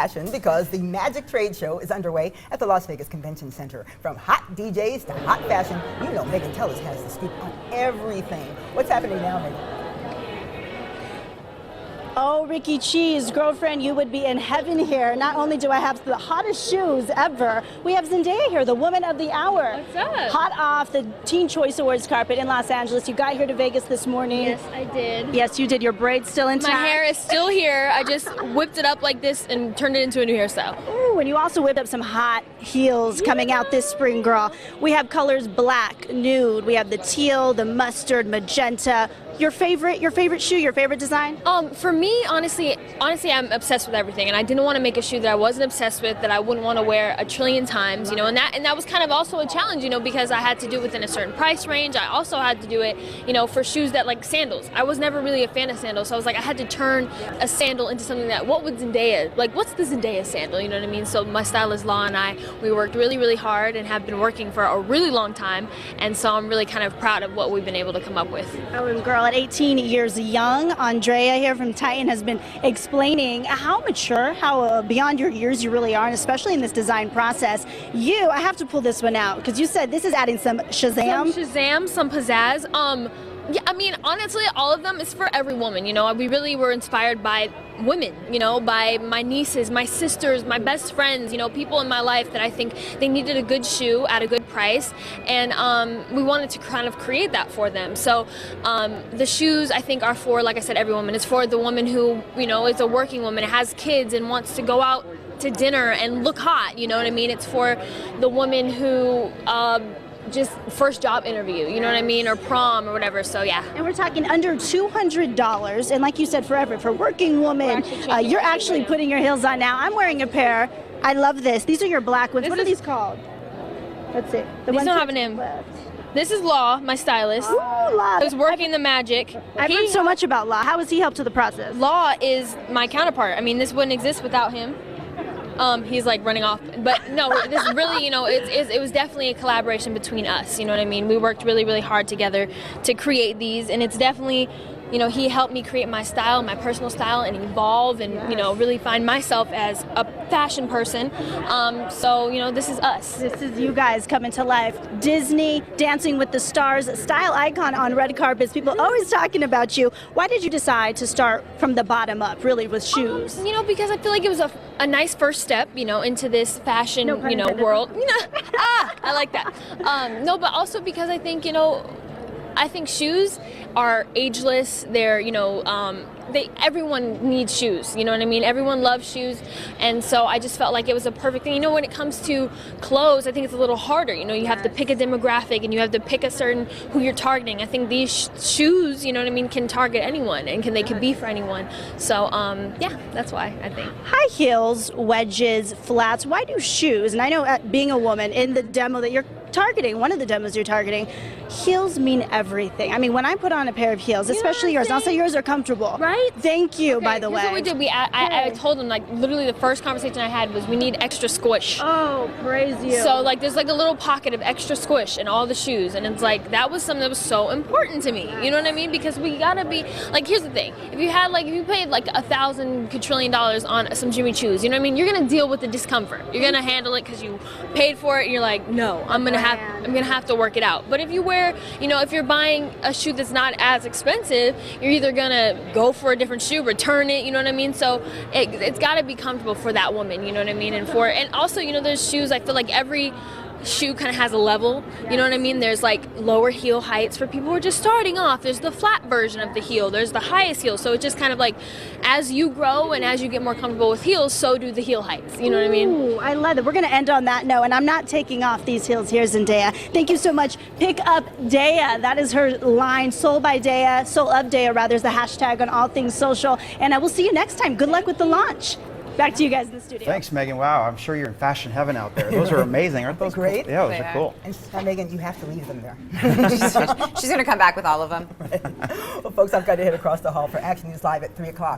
fashion because the Magic Trade Show is underway at the Las Vegas Convention Center. From hot DJs to hot fashion, you know Megan Tellis has the scoop on everything. What's happening now, Megan? Oh, Ricky Cheese, girlfriend, you would be in heaven here. Not only do I have the hottest shoes ever, we have Zendaya here, the woman of the hour. What's up? Hot off the Teen Choice Awards carpet in Los Angeles. You got here to Vegas this morning. Yes, I did. Yes, you did. Your braids still intact. My hair is still here. I just whipped it up like this and turned it into a new hairstyle. Ooh, and you also whipped up some hot heels coming out this spring, girl. We have colors black, nude. We have the teal, the mustard, magenta. Your favorite shoe, your favorite design? For me, honestly, I'm obsessed with everything, and I didn't want to make a shoe that I wasn't obsessed with, that I wouldn't want to wear a trillion times, you know, and that was kind of also a challenge, you know, because I had to do it within a certain price range. I also had to do it, you know, for shoes that, like sandals. I was never really a fan of sandals, so I was like, I had to turn a sandal into something that, what would Zendaya, like, what's the Zendaya sandal, you know what I mean? So my stylist Law and we worked really, really hard and have been working for a really long time, and so I'm really kind of proud of what we've been able to come up with. Oh, and girl, at 18 years young, Andrea here from Titan has been explaining how mature, how beyond your years you really are, and especially in this design process. I have to pull this one out because you said this is adding some Shazam. Some Shazam, some pizzazz. Yeah, I mean, honestly, all of them is for every woman, you know. We really were inspired by women, you know, by my nieces, my sisters, my best friends, you know, people in my life that I think they needed a good shoe at a good price, and we wanted to kind of create that for them. So the shoes, I think, are for, like I said, every woman. It's for the woman who, you know, is a working woman, has kids, and wants to go out to dinner and look hot, you know what I mean? It's for the woman who just first job interview, you know what I mean, or prom or whatever. So yeah. And we're talking under $200, and like you said, forever for working women. You're actually putting your heels on now. I'm wearing a pair. I love this. These are your black ones. What are these called? Let's see. These don't have a name. This is Law, my stylist. Ooh, Law. Who's working the magic. I've heard so much about Law. How has he helped to the process? Law is my counterpart. I mean, this wouldn't exist without him. He's like running off, but no, this really, you know, it was definitely a collaboration between us, you know what I mean? We worked really, really hard together to create these, and it's definitely, you know, he helped me create my style, my personal style, and evolve and, you know, really find myself as a fashion person. So, you know, this is us. This is you guys coming to life. Disney, Dancing with the Stars, style icon on red carpets. People always talking about you. Why did you decide to start from the bottom up, really, with shoes? You know, because I feel like it was a nice first step, you know, into this fashion, you know, world. I like that. No, but also because I think, you know, I think shoes are ageless. They're, you know, everyone needs shoes, you know what I mean? Everyone loves shoes, and so I just felt like it was a perfect thing. You know, when it comes to clothes, I think it's a little harder. You know, you have to pick a demographic, and you have to pick a certain who you're targeting. I think these shoes, you know what I mean, can target anyone, and they can be for anyone. So, yeah, that's why I think. High heels, wedges, flats. Why do shoes? And I know being a woman in the demo that you're targeting, one of the demos you're targeting, heels mean everything. I mean, when I put on a pair of heels, especially yours, I'll say yours are comfortable. Right? Thank you, okay, by the way. Here's what we did. I told them, like, literally the first conversation I had was we need extra squish. Oh, praise you. So, like, there's like a little pocket of extra squish in all the shoes, and it's like, that was something that was so important to me. You know what I mean? Because we gotta be, like, here's the thing. If you paid like $1,000 quadrillion on some Jimmy Choos, you know what I mean? You're gonna deal with the discomfort. You're gonna handle it because you paid for it, and you're like, no, I'm gonna have to work it out. But if you wear, you know, if you're buying a shoe that's not as expensive, you're either gonna go for a different shoe, return it, you know what I mean? So it's gotta be comfortable for that woman, you know what I mean? And also, you know, there's shoes, I feel like every shoe kind of has a level, you know what I mean? There's like lower heel heights for people who are just starting off. There's the flat version of the heel. There's the highest heel. So it's just kind of like, as you grow and as you get more comfortable with heels, so do the heel heights. You know what I mean? Ooh, I love it. We're going to end on that note, and I'm not taking off these heels here, Zendaya. Thank you so much. Pick up Daya. That is her line. Soul by Daya. Soul of Daya, rather, is the hashtag on all things social. And I will see you next time. Good luck with the launch. Back to you guys in the studio. Thanks, Megan. Wow, I'm sure you're in fashion heaven out there. Those are amazing. Aren't those great? Cool? Yeah, those are cool. And Megan, you have to leave them there. She's going to come back with all of them. Well, folks, I've got to head across the hall for Action News Live at 3 o'clock.